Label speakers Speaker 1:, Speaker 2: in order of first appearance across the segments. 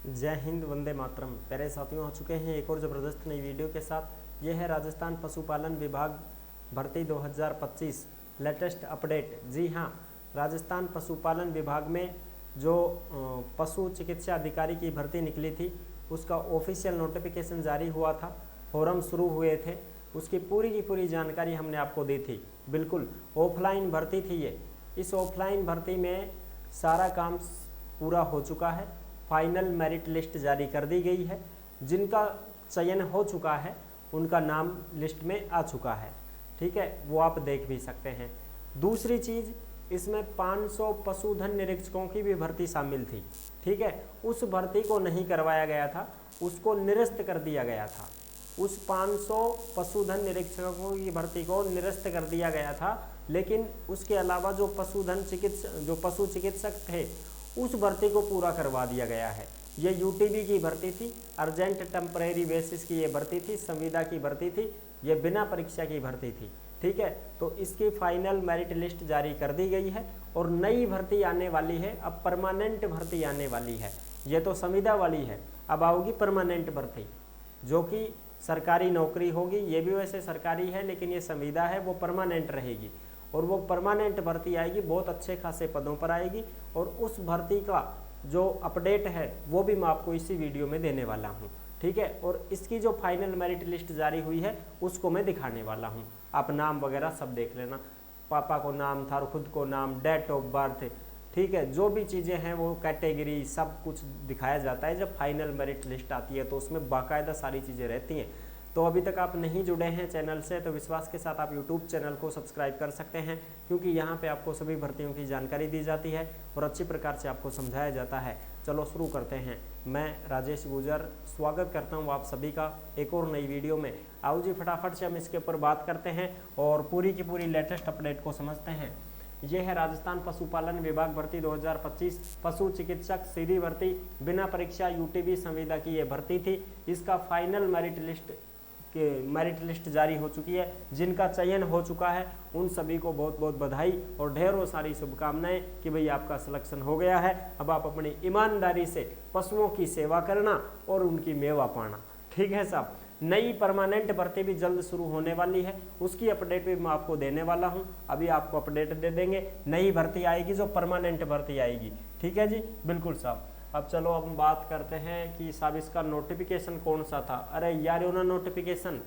Speaker 1: जय हिंद, वंदे मातरम। प्यारे साथियों, हो चुके हैं एक और ज़बरदस्त नई वीडियो के साथ। ये है राजस्थान पशुपालन विभाग भर्ती 2025 लेटेस्ट अपडेट। जी हाँ, राजस्थान पशुपालन विभाग में जो पशु चिकित्सा अधिकारी की भर्ती निकली थी उसका ऑफिशियल नोटिफिकेशन जारी हुआ था, फॉर्म शुरू हुए थे, उसकी पूरी की पूरी जानकारी हमने आपको दी थी। बिल्कुल ऑफलाइन भर्ती थी ये। इस ऑफलाइन भर्ती में सारा काम पूरा हो चुका है। फाइनल मेरिट लिस्ट जारी कर दी गई है। जिनका चयन हो चुका है उनका नाम लिस्ट में आ चुका है। ठीक है, वो आप देख भी सकते हैं। दूसरी चीज़, इसमें 500 पशुधन निरीक्षकों की भी भर्ती शामिल थी। ठीक है, उस भर्ती को नहीं करवाया गया था, उसको निरस्त कर दिया गया था। उस 500 पशुधन निरीक्षकों की भर्ती को निरस्त कर दिया गया था, लेकिन उसके अलावा जो पशु चिकित्सक थे उस भर्ती को पूरा करवा दिया गया है। ये यूटीबी की भर्ती थी, अर्जेंट टेम्परेरी बेसिस की ये भर्ती थी, संविदा की भर्ती थी, ये बिना परीक्षा की भर्ती थी। ठीक है, तो इसकी फाइनल मेरिट लिस्ट जारी कर दी गई है और नई भर्ती आने वाली है। अब परमानेंट भर्ती आने वाली है। ये तो संविदा वाली है, अब आओगी परमानेंट भर्ती जो कि सरकारी नौकरी होगी। ये भी वैसे सरकारी है लेकिन ये संविदा है, वो परमानेंट रहेगी और वो परमानेंट भर्ती आएगी, बहुत अच्छे खासे पदों पर आएगी। और उस भर्ती का जो अपडेट है वो भी मैं आपको इसी वीडियो में देने वाला हूँ। ठीक है, और इसकी जो फाइनल मेरिट लिस्ट जारी हुई है उसको मैं दिखाने वाला हूँ। आप नाम वगैरह सब देख लेना, पापा को नाम था और खुद को नाम, डेट ऑफ बर्थ, ठीक है, जो भी चीज़ें हैं वो कैटेगरी सब कुछ दिखाया जाता है। जब फाइनल मेरिट लिस्ट आती है तो उसमें बाकायदा सारी चीज़ें रहती हैं। तो अभी तक आप नहीं जुड़े हैं चैनल से तो विश्वास के साथ आप यूट्यूब चैनल को सब्सक्राइब कर सकते हैं, क्योंकि यहाँ पे आपको सभी भर्तियों की जानकारी दी जाती है और अच्छी प्रकार से आपको समझाया जाता है। चलो शुरू करते हैं। मैं राजेश गुजर स्वागत करता हूँ आप सभी का एक और नई वीडियो में। आओ जी, फटाफट से हम इसके ऊपर बात करते हैं और पूरी की पूरी लेटेस्ट अपडेट को समझते हैं। यह है राजस्थान पशुपालन विभाग भर्ती 2025 पशु चिकित्सक सीधी भर्ती, बिना परीक्षा यूटीबी संविदा की ये भर्ती थी। इसका फाइनल मेरिट लिस्ट जारी हो चुकी है। जिनका चयन हो चुका है उन सभी को बहुत बहुत बधाई और ढेरों सारी शुभकामनाएं कि भाई आपका सिलेक्शन हो गया है। अब आप अपनी ईमानदारी से पशुओं की सेवा करना और उनकी मेवा पाना। ठीक है साहब, नई परमानेंट भर्ती भी जल्द शुरू होने वाली है, उसकी अपडेट भी मैं आपको देने वाला हूं। अभी आपको अपडेट दे देंगे, नई भर्ती आएगी जो परमानेंट भर्ती आएगी। ठीक है जी, बिल्कुल साहब। अब चलो अब हम बात करते हैं कि साहब इसका नोटिफिकेशन कौन सा था। अरे यार, ये ना नोटिफिकेशन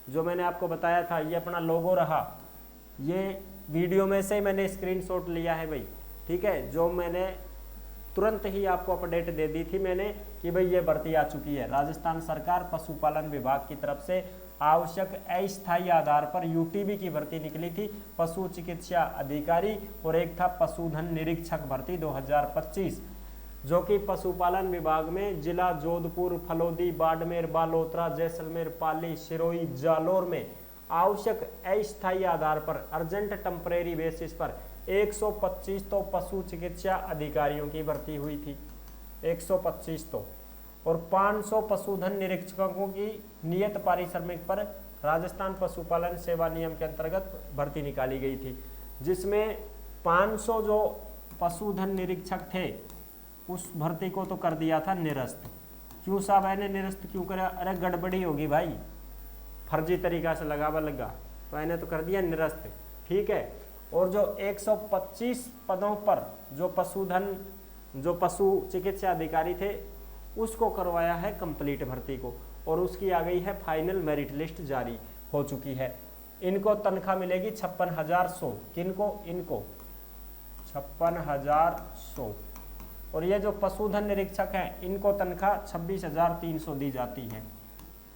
Speaker 1: जो मैंने आपको बताया था, ये अपना लोगो रहा। ये वीडियो में से मैंने स्क्रीनशॉट लिया है भाई। ठीक है, जो मैंने तुरंत ही आपको अपडेट दे दी थी मैंने कि भाई ये भर्ती आ चुकी है। राजस्थान सरकार पशुपालन विभाग की तरफ से आवश्यक अस्थायी आधार पर यूटीबी की भर्ती निकली थी, पशु चिकित्सा अधिकारी, और एक था पशुधन निरीक्षक भर्ती 2025, जो कि पशुपालन विभाग में जिला जोधपुर, फलोदी, बाड़मेर, बालोतरा, जैसलमेर, पाली, सिरोही, जालोर में आवश्यक अस्थायी आधार पर अर्जेंट टेम्परेरी बेसिस पर 125 तो पशु चिकित्सा अधिकारियों की भर्ती हुई थी। 125 तो, और 500 पशुधन निरीक्षकों की नियत पारिश्रमिक पर राजस्थान पशुपालन सेवा नियम के अंतर्गत भर्ती निकाली गई थी, जिसमें 500 जो पशुधन निरीक्षक थे उस भर्ती को तो कर दिया था निरस्त। क्यों साहब मैंने निरस्त क्यों करा? अरे गड़बड़ी होगी भाई, फर्जी तरीका से लगा तो मैंने तो कर दिया निरस्त। ठीक है, और जो 125 पदों पर जो पशु चिकित्सा अधिकारी थे उसको करवाया है कंप्लीट भर्ती को, और उसकी आ गई है फाइनल मेरिट लिस्ट जारी हो चुकी है। इनको तनख्वाह मिलेगी 56,100। किनको? इनको 56,100। और ये जो पशुधन निरीक्षक हैं इनको तनख्वाह 26,300 दी जाती है।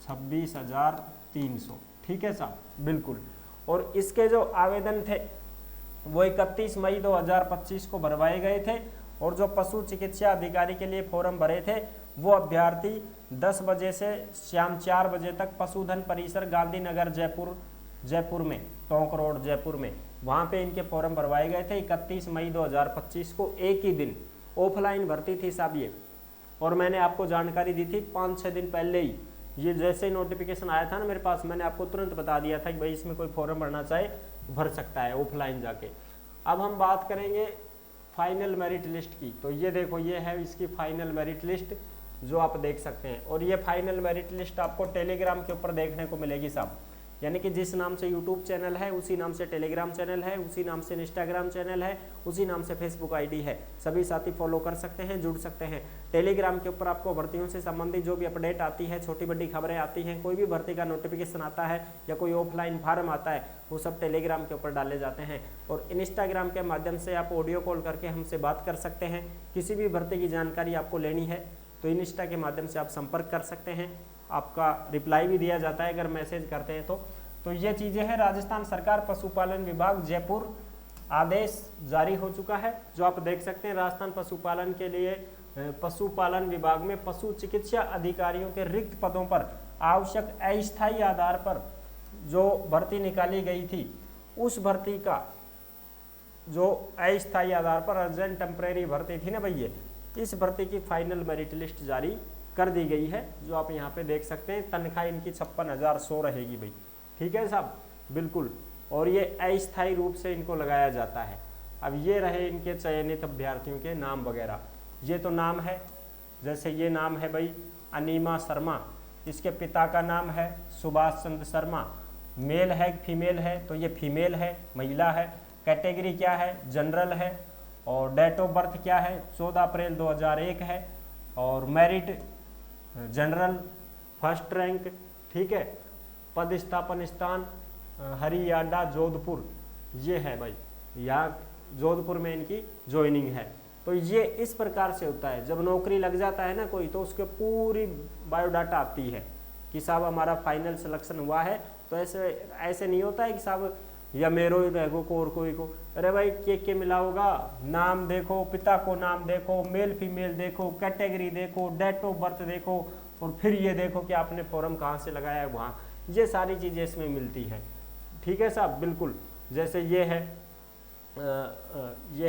Speaker 1: 26,300। ठीक है साहब, बिल्कुल। और इसके जो आवेदन थे वो 31 मई 2025 को भरवाए गए थे, और जो पशु चिकित्सा अधिकारी के लिए फॉर्म भरे थे वो अभ्यर्थी 10 बजे से शाम 4 बजे तक पशुधन परिसर गांधीनगर जयपुर में, टोंक रोड जयपुर में, वहाँ पे इनके फॉर्म भरवाए गए थे 31 मई 2025 को। एक ही दिन ऑफलाइन भर्ती थी साहब ये, और मैंने आपको जानकारी दी थी 5-6 दिन पहले ही। ये जैसे ही नोटिफिकेशन आया था ना मेरे पास, मैंने आपको तुरंत बता दिया था कि भाई इसमें कोई फॉर्म भरना चाहे भर सकता है ऑफलाइन जाके। अब हम बात करेंगे फाइनल मेरिट लिस्ट की। तो ये देखो, ये है इसकी फाइनल मेरिट लिस्ट जो आप देख सकते हैं। और ये फाइनल मेरिट लिस्ट आपको टेलीग्राम के ऊपर देखने को मिलेगी साहब, यानी कि जिस नाम से यूट्यूब चैनल है उसी नाम से टेलीग्राम चैनल है, उसी नाम से इंस्टाग्राम चैनल है, उसी नाम से फेसबुक आईडी है। सभी साथी फॉलो कर सकते हैं, जुड़ सकते हैं। टेलीग्राम के ऊपर आपको भर्तियों से संबंधित जो भी अपडेट आती है, छोटी बड़ी खबरें आती हैं, कोई भी भर्ती का नोटिफिकेशन आता है या कोई ऑफलाइन फार्म आता है, वो सब टेलीग्राम के ऊपर डाले जाते हैं। और इंस्टाग्राम के माध्यम से आप ऑडियो कॉल करके हमसे बात कर सकते हैं। किसी भी भर्ती की जानकारी आपको लेनी है तो इंस्टा के माध्यम से आप संपर्क कर सकते हैं, आपका रिप्लाई भी दिया जाता है अगर मैसेज करते हैं तो ये चीज़ें हैं। राजस्थान सरकार पशुपालन विभाग जयपुर आदेश जारी हो चुका है, जो आप देख सकते हैं। राजस्थान पशुपालन के लिए पशुपालन विभाग में पशु चिकित्सा अधिकारियों के रिक्त पदों पर आवश्यक अस्थायी आधार पर जो भर्ती निकाली गई थी, उस भर्ती का जो अस्थायी आधार पर अर्जेंट टेम्परेरी भर्ती थी ना भैया, इस भर्ती की फाइनल मेरिट लिस्ट जारी कर दी गई है, जो आप यहाँ पे देख सकते हैं। तनख्वाह इनकी 56,100 रहेगी भाई, ठीक है साहब, बिल्कुल। और ये अस्थायी रूप से इनको लगाया जाता है। अब ये रहे इनके चयनित अभ्यर्थियों के नाम वगैरह। ये तो नाम है, जैसे ये नाम है भाई अनीमा शर्मा, इसके पिता का नाम है सुभाष चंद्र शर्मा। मेल है फीमेल है, तो ये फीमेल है, महिला है। कैटेगरी क्या है, जनरल है। और डेट ऑफ बर्थ क्या है, 14 अप्रैल 2001 है। और मेरिट जनरल फर्स्ट रैंक, ठीक है। पद स्थापन स्थान हरियाणा जोधपुर, ये है भाई, यहाँ जोधपुर में इनकी ज्वाइनिंग है। तो ये इस प्रकार से होता है, जब नौकरी लग जाता है ना कोई, तो उसके पूरी बायोडाटा आती है कि साहब हमारा फाइनल सिलेक्शन हुआ है। तो ऐसे नहीं होता है कि साहब या मेरो ही रहेगो को और कोई को, अरे भाई के मिला होगा, नाम देखो, पिता को नाम देखो, मेल फीमेल देखो, कैटेगरी देखो, डेट ऑफ बर्थ देखो, और फिर ये देखो कि आपने फॉर्म कहाँ से लगाया है वहाँ, ये सारी चीज़ें इसमें मिलती हैं, ठीक है साहब, बिल्कुल। जैसे ये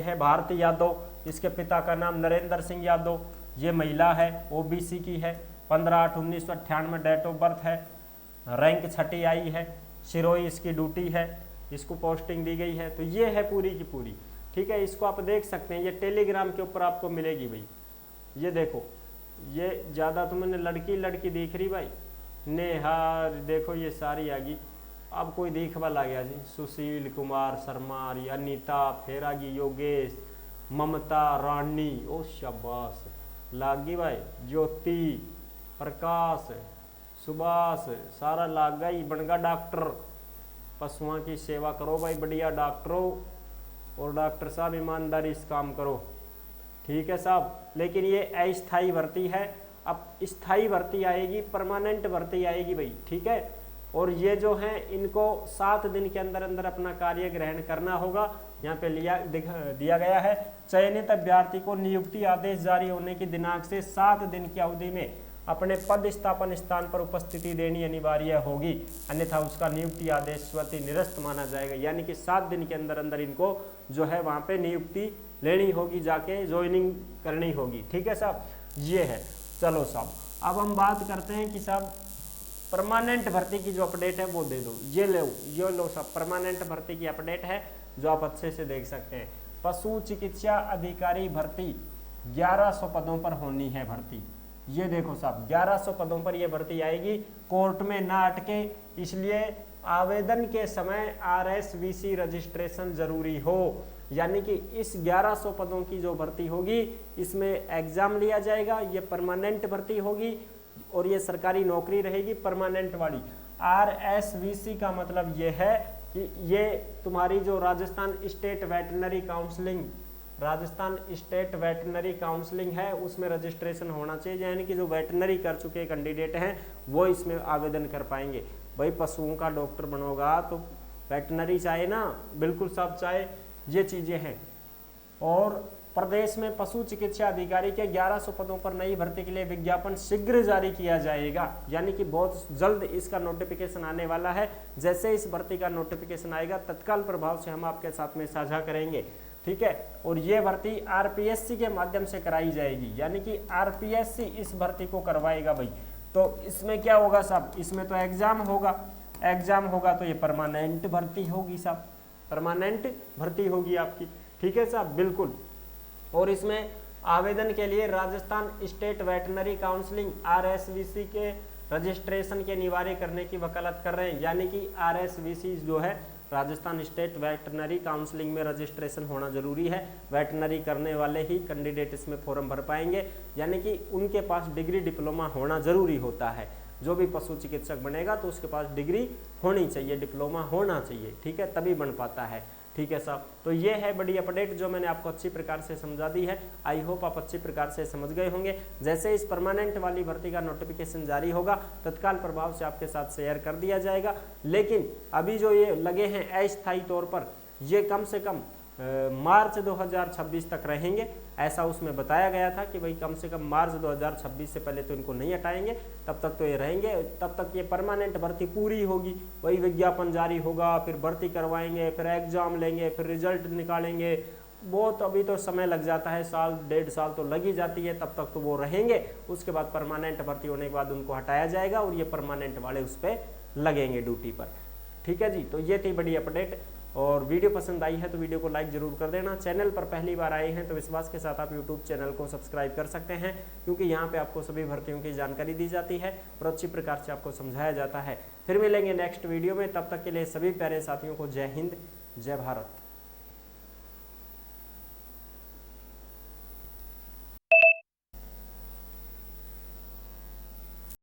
Speaker 1: है भारती यादव, इसके पिता का नाम नरेंद्र सिंह यादव, ये महिला है, ओबीसी की है, 15/8/1998 डेट ऑफ बर्थ है, रैंक 6 आई है, सिरोही इसकी ड्यूटी है, इसको पोस्टिंग दी गई है। तो ये है पूरी की पूरी, ठीक है। इसको आप देख सकते हैं, ये टेलीग्राम के ऊपर आपको मिलेगी भाई। ये देखो, ये ज़्यादा तो मैंने लड़की दिख रही भाई, नेहार देखो, ये सारी आ गई। अब कोई देखवा ला गया जी, सुशील कुमार शर्मा, अनीता, फिर आ गई योगेश, ममता रानी, ओ शाबाश लागी भाई, ज्योति, प्रकाश, सुभाष, सारा लाग गई, बनगा डॉक्टर। पशुओं की सेवा करो भाई, बढ़िया डॉक्टरों, और डॉक्टर साहब ईमानदारी से काम करो, ठीक है साहब। लेकिन ये अस्थायी भर्ती है, अब स्थायी भर्ती आएगी, परमानेंट भर्ती आएगी भाई, ठीक है। और ये जो हैं इनको 7 दिन के अंदर अंदर अपना कार्य ग्रहण करना होगा। यहाँ पे दिया गया है, चयनित अभ्यर्थी को नियुक्ति आदेश जारी होने की दिनांक से 7 दिन की अवधि में अपने पद स्थापन स्थान पर उपस्थिति देनी अनिवार्य होगी, अन्यथा उसका नियुक्ति आदेश स्वतः निरस्त माना जाएगा। यानी कि 7 दिन के अंदर अंदर इनको जो है वहाँ पे नियुक्ति लेनी होगी, जाके ज्वाइनिंग करनी होगी, ठीक है साहब, ये है। चलो साहब, अब हम बात करते हैं कि साहब परमानेंट भर्ती की जो अपडेट है वो दे दो। ये लो साहब, परमानेंट भर्ती की अपडेट है, जो आप अच्छे से देख सकते हैं। पशु चिकित्सा अधिकारी भर्ती 1100 पदों पर होनी है भर्ती। ये देखो साहब, 1100 पदों पर ये भर्ती आएगी, कोर्ट में ना अटके, इसलिए आवेदन के समय RSVC रजिस्ट्रेशन जरूरी हो। यानी कि इस 1100 पदों की जो भर्ती होगी, इसमें एग्जाम लिया जाएगा, ये परमानेंट भर्ती होगी और ये सरकारी नौकरी रहेगी परमानेंट वाली। RSVC का मतलब ये है कि ये तुम्हारी जो राजस्थान स्टेट वेटनरी काउंसलिंग है, उसमें रजिस्ट्रेशन होना चाहिए। यानी कि जो वेटनरी कर चुके कैंडिडेट हैं वो इसमें आवेदन कर पाएंगे। भाई पशुओं का डॉक्टर बनोगा तो वेटनरी चाहे ना, बिल्कुल सब चाहे, ये चीज़ें हैं। और प्रदेश में पशु चिकित्सा अधिकारी के 1100 पदों पर नई भर्ती के लिए विज्ञापन शीघ्र जारी किया जाएगा। यानी कि बहुत जल्द इसका नोटिफिकेशन आने वाला है। जैसे इस भर्ती का नोटिफिकेशन आएगा, तत्काल प्रभाव से हम आपके साथ में साझा करेंगे, ठीक है। और ये भर्ती RPSC के माध्यम से कराई जाएगी, यानी कि RPSC इस भर्ती को करवाएगा भाई। तो इसमें क्या होगा साहब, इसमें तो एग्जाम होगा, तो ये परमानेंट भर्ती होगी साहब, परमानेंट भर्ती होगी आपकी, ठीक है साहब, बिल्कुल। और इसमें आवेदन के लिए Rajasthan state veterinary counselling RSVC के रजिस्ट्रेशन के अनिवार्य करने की वकालत कर रहे हैं। यानी कि RSVC जो है राजस्थान स्टेट वेटनरी काउंसिलिंग में रजिस्ट्रेशन होना जरूरी है। वेटनरी करने वाले ही कैंडिडेट इसमें फॉर्म भर पाएंगे, यानी कि उनके पास डिग्री डिप्लोमा होना जरूरी होता है। जो भी पशु चिकित्सक बनेगा तो उसके पास डिग्री होनी चाहिए, डिप्लोमा होना चाहिए, ठीक है, तभी बन पाता है। ठीक है साहब, तो ये है बड़ी अपडेट जो मैंने आपको अच्छी प्रकार से समझा दी है। आई होप आप अच्छी प्रकार से समझ गए होंगे। जैसे इस परमानेंट वाली भर्ती का नोटिफिकेशन जारी होगा तत्काल प्रभाव से आपके साथ शेयर कर दिया जाएगा। लेकिन अभी जो ये लगे हैं अस्थायी तौर पर, ये कम से कम मार्च 2026 तक रहेंगे, ऐसा उसमें बताया गया था कि भाई कम से कम मार्च 2026 से पहले तो इनको नहीं हटाएंगे, तब तक तो ये रहेंगे, तब तक ये परमानेंट भर्ती पूरी होगी। वही विज्ञापन जारी होगा, फिर भर्ती करवाएंगे, फिर एग्जाम लेंगे, फिर रिजल्ट निकालेंगे, बहुत अभी तो समय लग जाता है, साल 1.5 साल तो लग ही जाती है। तब तक तो वो रहेंगे, उसके बाद परमानेंट भर्ती होने के बाद उनको हटाया जाएगा और ये परमानेंट वाले उस पर लगेंगे ड्यूटी पर। ठीक है जी, तो ये थी बड़ी अपडेट। और वीडियो पसंद आई है तो वीडियो को लाइक जरूर कर देना। चैनल पर पहली बार आए हैं तो विश्वास के साथ आप यूट्यूब चैनल को सब्सक्राइब कर सकते हैं, क्योंकि यहाँ पे आपको सभी भर्तियों की जानकारी दी जाती है और अच्छी प्रकार से आपको समझाया जाता है। फिर मिलेंगे नेक्स्ट वीडियो में, तब तक के लिए सभी प्यारे साथियों को जय हिंद, जय भारत।